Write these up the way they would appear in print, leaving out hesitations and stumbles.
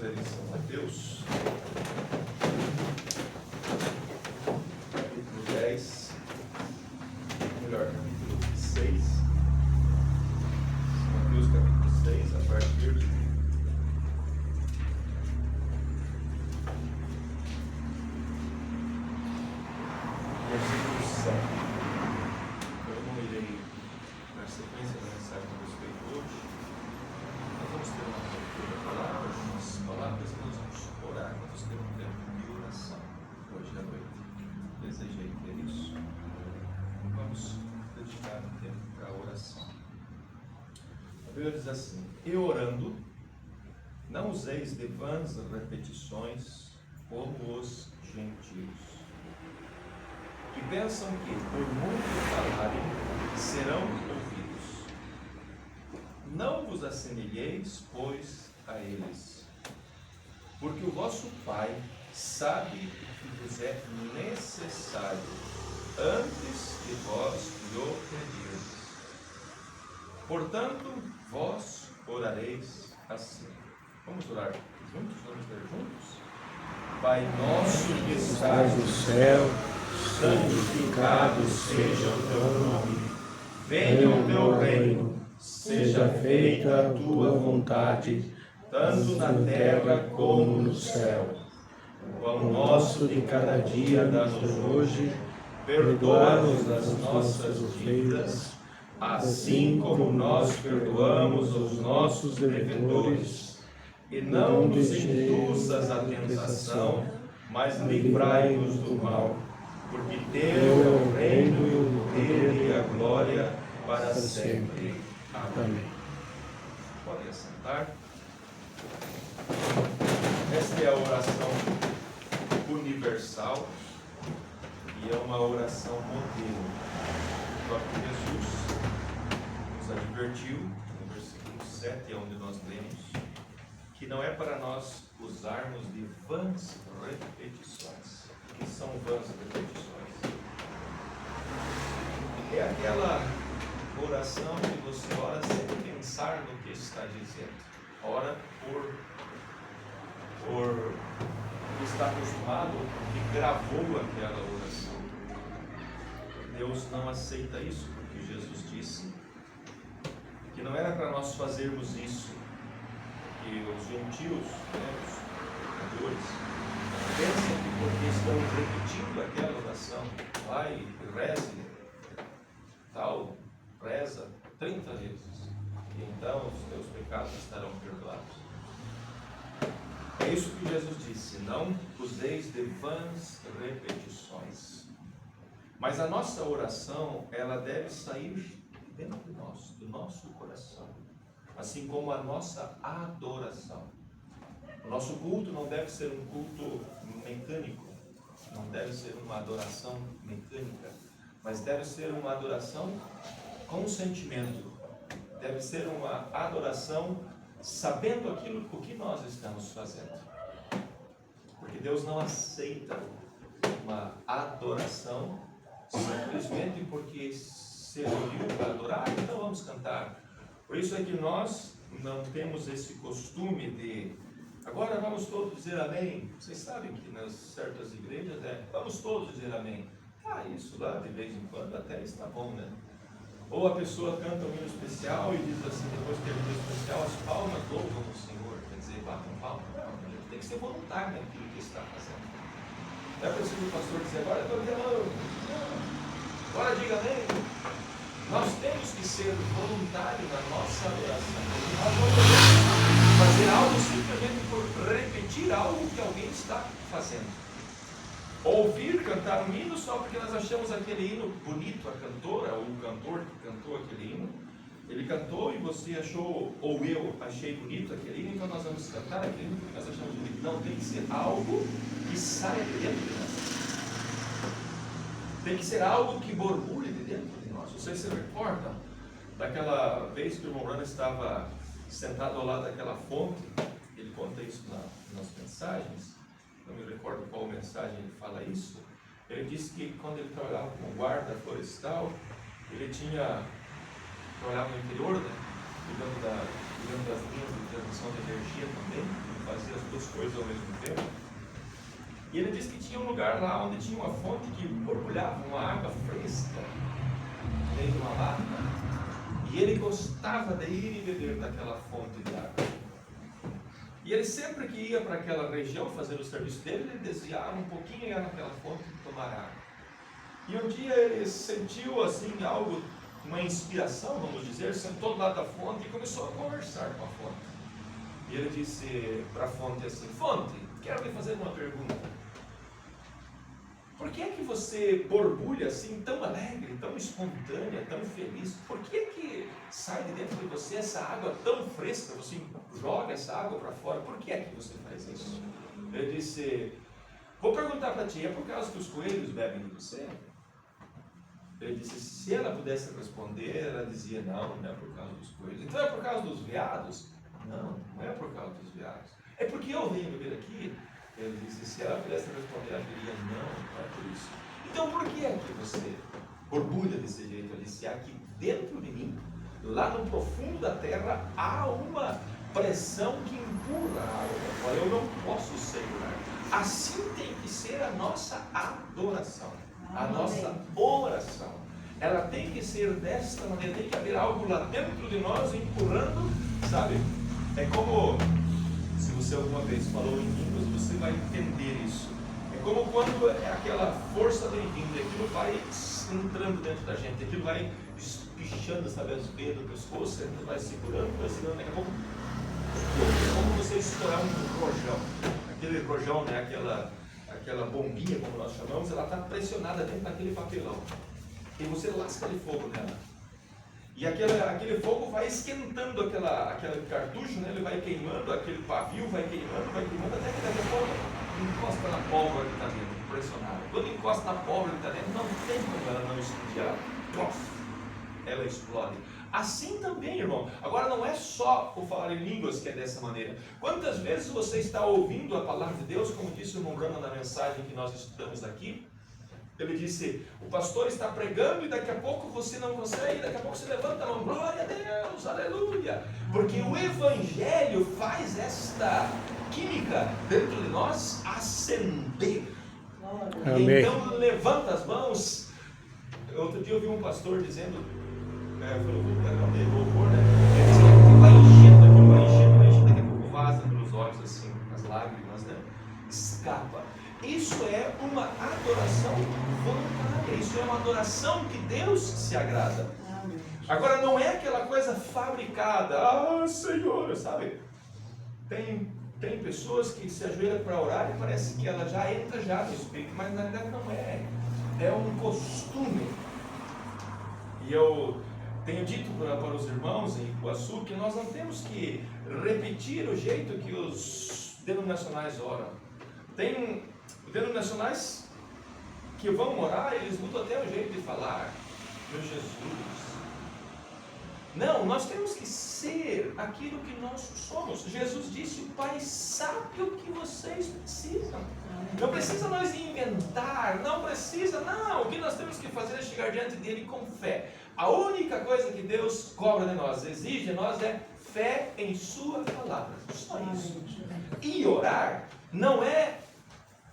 Evangelho de São Mateus, capítulo 10, capítulo 6, São Mateus capítulo 6, a partir de versículo 7. Eu não irei na sequência da mensagem a respeito hoje. Nós vamos ter uma leitura da palavra, algumas palavras, e nós vamos orar. Vamos ter um tempo de oração hoje à noite. Desejei ter isso. Vamos dedicar um tempo para a oração. A Bíblia diz assim: e orando, não useis de vãs repetições como os gentios, que pensam que, por muito falarem, serão ouvidos. Não vos assemelheis, pois, a eles, porque o vosso Pai sabe o que vos é necessário antes que vós lhe pedirdes. Portanto, vós orareis assim. Vamos orar juntos? Vamos ler juntos? Pai nosso que estás no céu, santificado seja o teu nome. Venha o teu reino, seja feita a tua vontade, tanto na terra como no céu. O pão nosso de cada dia dá-nos hoje, perdoa-nos as nossas dívidas, assim como nós perdoamos aos nossos devedores. E não nos induzas à tentação, mas livrai-nos do mal. Porque teu é o reino e o poder e a glória para sempre. Amém. Podem assentar. Esta é a oração universal e é uma oração modelo. O próprio Jesus nos advertiu, no versículo 7, onde nós lemos, que não é para nós usarmos de vãs repetições. O que são vãs repetições? É aquela oração que você ora sem pensar no que está dizendo. Ora por estar acostumado, porque gravou aquela oração. Deus não aceita isso, porque Jesus disse que não era para nós fazermos isso, que os gentios, os pecadores, pensam que porque estamos repetindo aquela oração, vai e reze, tal, reza 30 vezes, e então os teus pecados estarão perdoados. É isso que Jesus disse: não useis de vãs repetições. Mas a nossa oração, ela deve sair dentro de nós, do nosso coração, assim como a nossa adoração. O nosso culto não deve ser um culto mecânico, não deve ser uma adoração mecânica, mas deve ser uma adoração com sentimento, deve ser uma adoração sabendo o que nós estamos fazendo. Porque Deus não aceita uma adoração simplesmente porque se reuniu para adorar, então vamos cantar. Por isso é que nós não temos esse costume de agora vamos todos dizer amém. Vocês sabem que nas certas igrejas vamos todos dizer amém. Isso lá de vez em quando até está bom, né? Ou a pessoa canta um hino especial e diz assim, depois que é um hino especial, as palmas louvam o Senhor. Quer dizer, batam palmas. Não, a gente tem que ser voluntário naquilo que está fazendo. Não é preciso o pastor dizer, agora eu estou dizendo, agora diga amém. Nós temos que ser voluntários na nossa adoração. Nós não podemos fazer algo simplesmente por repetir algo que alguém está fazendo. Ouvir cantar um hino só porque nós achamos aquele hino bonito, a cantora ou o cantor que cantou aquele hino, ele cantou e você achou, ou eu achei bonito aquele hino, então nós vamos cantar aquele hino porque nós achamos bonito. Não, tem que ser algo que saia de dentro de nós. Tem que ser algo que borbulhe de dentro de nós. Vocês se recordam daquela vez que o irmão Brana estava sentado ao lado daquela fonte? Ele conta isso nas mensagens. Não me recordo qual mensagem ele fala isso. Ele disse que quando ele trabalhava como guarda florestal, ele trabalhava no interior, cuidando das linhas de transmissão de energia também, ele fazia as duas coisas ao mesmo tempo. E ele disse que tinha um lugar lá onde tinha uma fonte que borbulhava uma água fresca dentro de uma lata. E ele gostava de ir e beber daquela fonte de água. E ele sempre que ia para aquela região fazer o serviço dele, ele desviava um pouquinho e ia naquela fonte tomar água. E um dia ele sentiu assim algo, uma inspiração, vamos dizer, sentou do lado da fonte e começou a conversar com a fonte. E ele disse para a fonte assim: fonte, quero lhe fazer uma pergunta. Por que é que você borbulha assim, tão alegre, tão espontânea, tão feliz? Por que é que sai de dentro de você essa água tão fresca? Você joga essa água para fora. Por que é que você faz isso? Ele disse: vou perguntar para ti, é por causa que os coelhos bebem de você? Ele disse: se ela pudesse responder, ela dizia: não, não é por causa dos coelhos. Então é por causa dos veados? Não, não é por causa dos veados. É porque eu venho beber aqui? Ele disse: se ela pudesse responder, ela diria: não, não é por isso. Então por que é que você borbulha desse jeito? Ele disse: aqui dentro de mim, lá no profundo da terra, há uma pressão que empurra a água para fora. Eu não posso segurar. Assim tem que ser a nossa adoração, a nossa oração. Ela tem que ser desta maneira, tem que haver algo lá dentro de nós empurrando, sabe? É como, se você alguma vez falou em línguas, você vai entender isso. É como quando é aquela força bem-vinda, aquilo vai entrando dentro da gente, aquilo vai espichando, sabe, as veias do pescoço, a gente vai segurando, daqui a pouco, é como você estourar um rojão. Aquele rojão, né, aquela bombinha, como nós chamamos, ela está pressionada dentro daquele papelão. E você lasca de fogo nela. E aquele fogo vai esquentando aquele cartucho, né? Ele vai queimando, aquele pavio vai queimando, até que daqui a pouco encosta na pólvora que está dentro, pressionada. Quando encosta na pólvora que está dentro, não tem como ela não explodir, ela explode. Assim também, irmão. Agora não é só o falar em línguas que é dessa maneira. Quantas vezes você está ouvindo a palavra de Deus, como disse o irmão Brana na mensagem que nós estudamos aqui? Ele disse: o pastor está pregando e daqui a pouco você não consegue, daqui a pouco você levanta a mão, glória a Deus, aleluia. Porque o Evangelho faz esta química dentro de nós acender. Amém. Então levanta as mãos. Outro dia eu vi um pastor dizendo, foi no programa dele, louvor, né? Ele disse que aquilo vai enchendo, daqui a pouco vaza pelos olhos assim, as lágrimas, né? Escapa. Isso é uma adoração voluntária, isso é uma adoração que Deus se agrada. Agora não é aquela coisa fabricada, Senhor, sabe? Tem pessoas que se ajoelham para orar e parece que ela já entra já no Espírito, mas na verdade não é. É um costume. E eu tenho dito para os irmãos em Iguaçu que nós não temos que repetir o jeito que os denominacionais oram. Tem denominacionais que vão orar, eles mudam até o jeito de falar. Meu Jesus. Não, nós temos que ser aquilo que nós somos. Jesus disse: o Pai sabe o que vocês precisam. Não precisa nós inventar, não. O que nós temos que fazer é chegar diante dele com fé. A única coisa que Deus cobra de nós, exige de nós, é fé em sua palavra. Só isso. E orar não é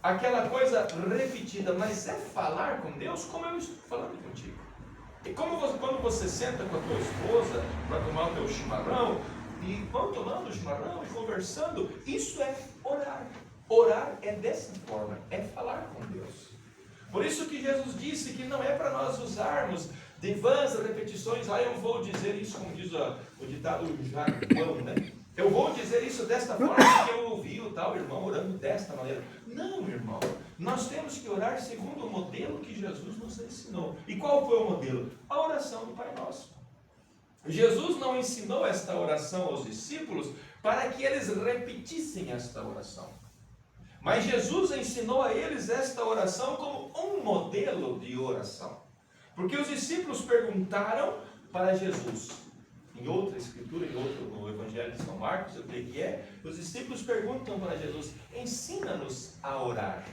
aquela coisa repetida, mas é falar com Deus como eu estou falando contigo. E quando você senta com a tua esposa para tomar o teu chimarrão, e vão tomando o chimarrão e conversando, isso é orar. Orar é dessa forma, é falar com Deus. Por isso que Jesus disse que não é para nós usarmos de vãs repetições, eu vou dizer isso, como diz o ditado jargão, né? Eu vou dizer isso desta forma porque eu ouvi o tal irmão orando desta maneira. Não, irmão. Nós temos que orar segundo o modelo que Jesus nos ensinou. E qual foi o modelo? A oração do Pai Nosso. Jesus não ensinou esta oração aos discípulos para que eles repetissem esta oração. Mas Jesus ensinou a eles esta oração como um modelo de oração. Porque os discípulos perguntaram para Jesus. Em outra escritura, no Evangelho de São Marcos, eu creio que os discípulos perguntam para Jesus: ensina-nos a orar.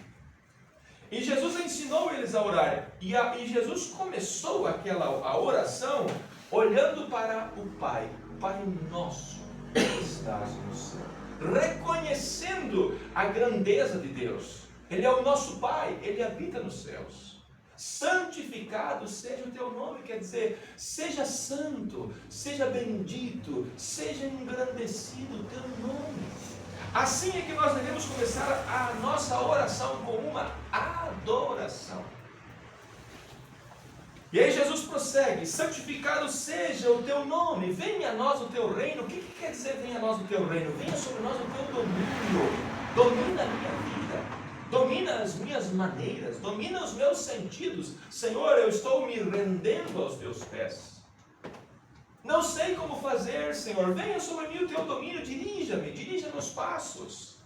E Jesus ensinou eles a orar. E Jesus começou a oração olhando para o Pai. Pai nosso que estás no céu. Reconhecendo vendo a grandeza de Deus. Ele é o nosso Pai, Ele habita nos céus. Santificado seja o teu nome, quer dizer, seja santo, seja bendito, seja engrandecido o teu nome. Assim é que nós devemos começar a nossa oração com uma adoração. E aí Jesus prossegue: santificado seja o teu nome, venha a nós o teu reino. O que quer dizer venha a nós o teu reino? Venha sobre nós o teu domínio, domina a minha vida. Domina as minhas maneiras, domina os meus sentidos. Senhor, eu estou me rendendo aos teus pés. Não sei como fazer, Senhor. Venha sobre mim o teu domínio, dirija-me, dirija meus passos.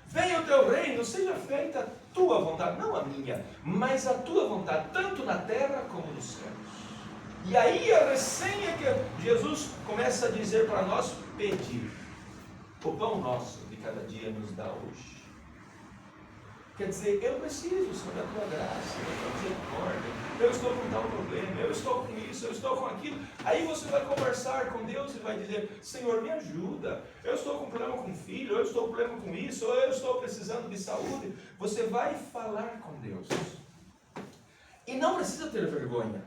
Venha o teu reino, seja feita a tua vontade, não a minha, mas a tua vontade, tanto na terra como nos céus. E aí a resenha que Jesus começa a dizer para nós: pedir. O pão nosso de cada dia nos dá hoje. Quer dizer, eu preciso, Senhor, da tua graça, da tua misericórdia. Eu estou com tal problema, eu estou com isso, eu estou com aquilo. Aí você vai conversar com Deus e vai dizer: Senhor, me ajuda. Eu estou com problema com o filho, eu estou com problema com isso, ou eu estou precisando de saúde. Você vai falar com Deus. E não precisa ter vergonha.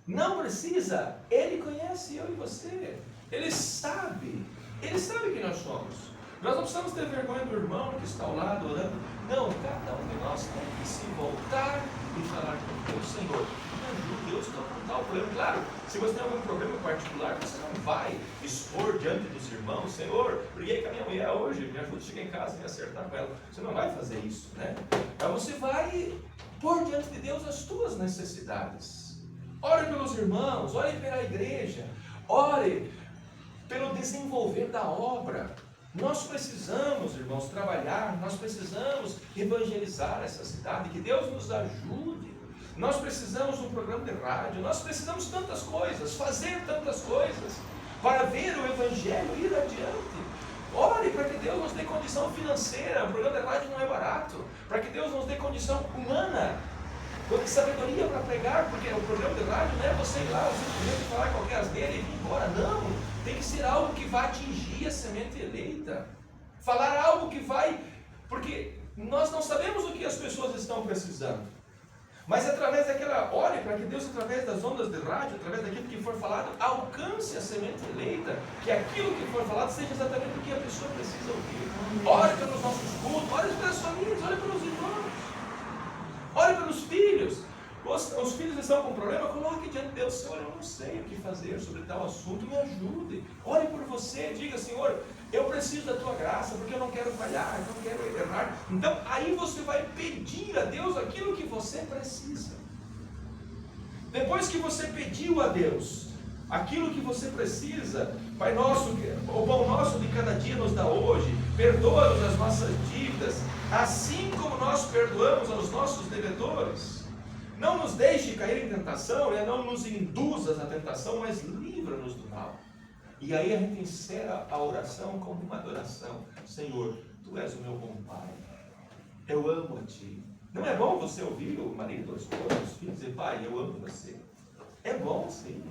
Não precisa. Ele conhece eu e você. Ele sabe quem nós somos. Nós não precisamos ter vergonha do irmão que está ao lado orando. Não, cada um de nós tem que se voltar e falar com Deus: Senhor, me ajude, eu estou com tal problema. Claro, se você tem algum problema particular, você não vai expor diante dos irmãos: Senhor, briguei com a minha mulher hoje, me ajuda a chegar em casa e me acertar com ela. Você não vai fazer isso, né? Mas você vai pôr diante de Deus as tuas necessidades. Ore pelos irmãos, ore pela igreja, ore pelo desenvolver da obra. Nós precisamos, irmãos, trabalhar, nós precisamos evangelizar essa cidade, que Deus nos ajude. Nós precisamos de um programa de rádio, nós precisamos de tantas coisas, fazer tantas coisas, para ver o evangelho ir adiante. Ore para que Deus nos dê condição financeira. O programa de rádio não é barato, para que Deus nos dê condição humana, com sabedoria para pregar, porque o programa de rádio não é você ir lá, simplesmente falar qualquer asneira e ir embora, não. Tem que ser algo que vai atingir a semente eleita. Falar algo que vai... Porque nós não sabemos o que as pessoas estão precisando. Mas através daquela... Ore para que Deus, através das ondas de rádio, através daquilo que for falado, alcance a semente eleita. Que aquilo que for falado seja exatamente o que a pessoa precisa ouvir. Ore pelos nossos cultos, ore pelas famílias, ore pelos irmãos. Ore pelos filhos. Os filhos estão com problema, coloque diante de Deus: Senhor, eu não sei o que fazer sobre tal assunto, me ajude. Ore por você, diga: Senhor, eu preciso da tua graça, porque eu não quero falhar, eu não quero errar. Então, aí você vai pedir a Deus aquilo que você precisa. Depois que você pediu a Deus aquilo que você precisa: Pai nosso, o pão nosso de cada dia nos dá hoje, perdoa-nos as nossas dívidas, assim como nós perdoamos aos nossos devedores. Não nos deixe cair em tentação, né? Não nos induzas à tentação, mas livra-nos do mal. E aí a gente encerra a oração com uma adoração: Senhor, Tu és o meu bom Pai, eu amo a Ti. Não é bom você ouvir o marido, a esposa, os filhos dizer: Pai, eu amo você? É bom, sim.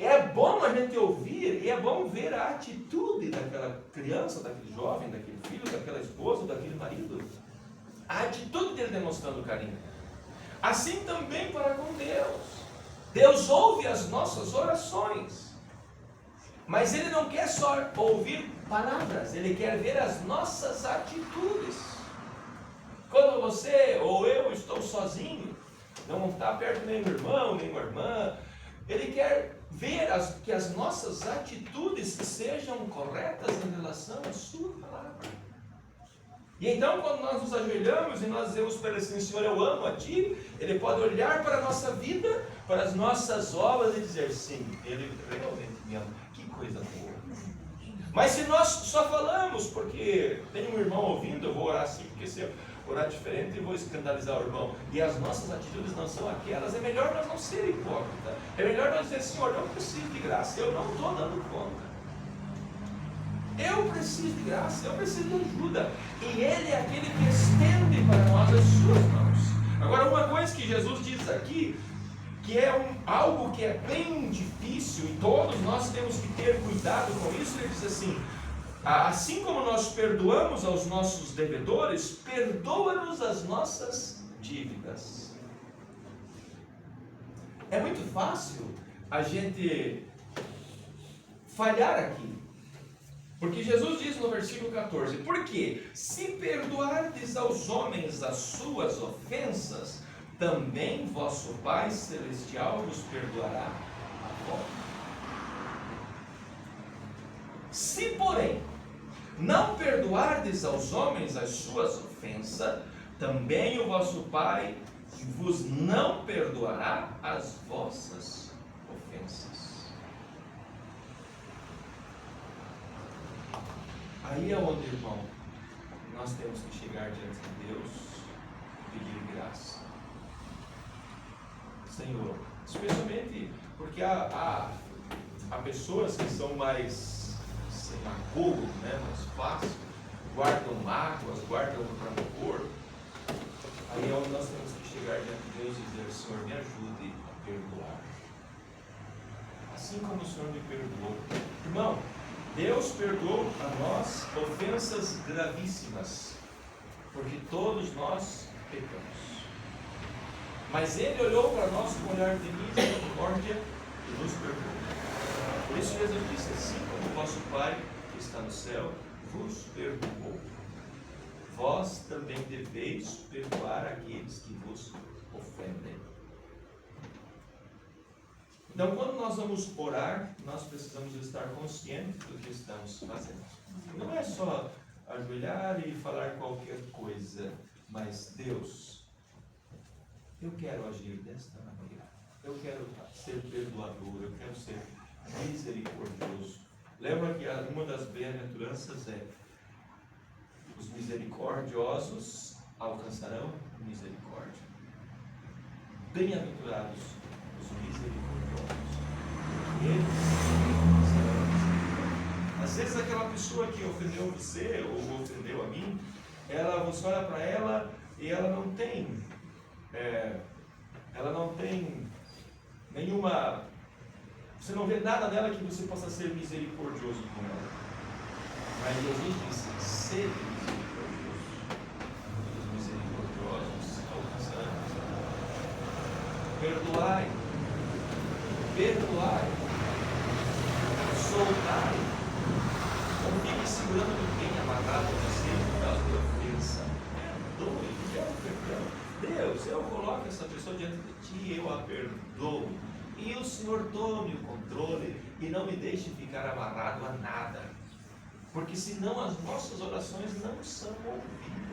É bom a gente ouvir e é bom ver a atitude daquela criança, daquele jovem, daquele filho, daquela esposa, daquele marido. A atitude dele demonstrando carinho. Assim também para com Deus. Deus ouve as nossas orações. Mas Ele não quer só ouvir palavras, Ele quer ver as nossas atitudes. Quando você ou eu estou sozinho, não está perto nem do irmão, nem da irmã, Ele quer ver que as nossas atitudes sejam corretas em relação à sua palavra. E então, quando nós nos ajoelhamos e nós dizemos para Ele assim: Senhor, eu amo a Ti, Ele pode olhar para a nossa vida, para as nossas obras e dizer: sim, Ele realmente me ama. Que coisa boa. Mas se nós só falamos porque tem um irmão ouvindo, eu vou orar assim, porque se eu orar diferente eu vou escandalizar o irmão, e as nossas atitudes não são aquelas, é melhor nós não ser hipócrita. É melhor nós dizer: Senhor, eu preciso de graça, eu não estou dando conta. Eu preciso de graça, eu preciso de ajuda. E Ele é aquele que estende para nós as suas mãos. Agora, uma coisa que Jesus diz aqui, que é algo que é bem difícil, e todos nós temos que ter cuidado com isso, Ele diz assim: Assim como nós perdoamos aos nossos devedores, perdoa-nos as nossas dívidas. É muito fácil a gente falhar aqui. Porque Jesus diz no versículo 14: porque se perdoardes aos homens as suas ofensas, também vosso Pai Celestial vos perdoará a vós. Se, porém, não perdoardes aos homens as suas ofensas, também o vosso Pai vos não perdoará as vossas ofensas. Aí é onde, irmão, nós temos que chegar diante de Deus e pedir graça. Senhor, especialmente porque há pessoas que são mais sem agouro, né, mais fácil, guardam mágoas, guardam rancor. Aí é onde nós temos que chegar diante de Deus e dizer: Senhor, me ajude a perdoar, assim como o Senhor me perdoou. Irmão, Deus perdoou a nós ofensas gravíssimas, porque todos nós pecamos. Mas Ele olhou para nós com um olhar de misericórdia e nos perdoou. Por isso Jesus disse: assim como o vosso Pai que está no céu vos perdoou, vós também deveis perdoar aqueles que vos ofendem. Então, quando nós vamos orar, nós precisamos estar conscientes do que estamos fazendo. Não é só ajoelhar e falar qualquer coisa, mas Deus, eu quero agir desta maneira. Eu quero ser perdoador, eu quero ser misericordioso. Lembra que uma das bem-aventuranças é: os misericordiosos alcançarão misericórdia. Bem-aventurados os misericordiosos, eles serão misericórdia. Às vezes aquela pessoa que ofendeu você ou ofendeu a mim, você olha para ela e ela não tem nenhuma, você não vê nada nela que você possa ser misericordioso com ela. Mas Jesus disse: sede misericordioso. Os misericordiosos alcançarão. Perdoai, soltai. Não fique segurando ninguém amarrado a você por causa de ofensa. Perdoe, quero perdão. Deus, eu coloco essa pessoa diante de ti, eu a perdoo. E o Senhor tome o controle e não me deixe ficar amarrado a nada. Porque senão as nossas orações não são ouvidas.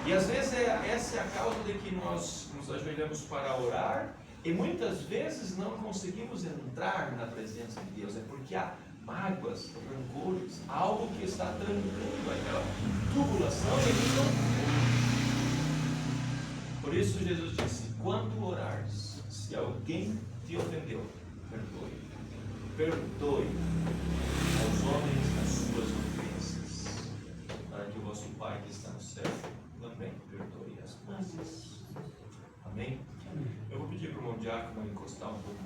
E às vezes essa é a causa de que nós nos ajoelhamos para orar e muitas vezes não conseguimos entrar na presença de Deus. É porque há mágoas, rancores, algo que está trancando aquela tubulação e ele não ouve. Por isso Jesus disse: quando orares, se alguém te ofendeu, perdoe. Perdoe aos homens as suas ofensas, para que o vosso Pai que está no céu também perdoe as nossas. Amém? Eu vou pedir para o irmão diácono encostar um pouco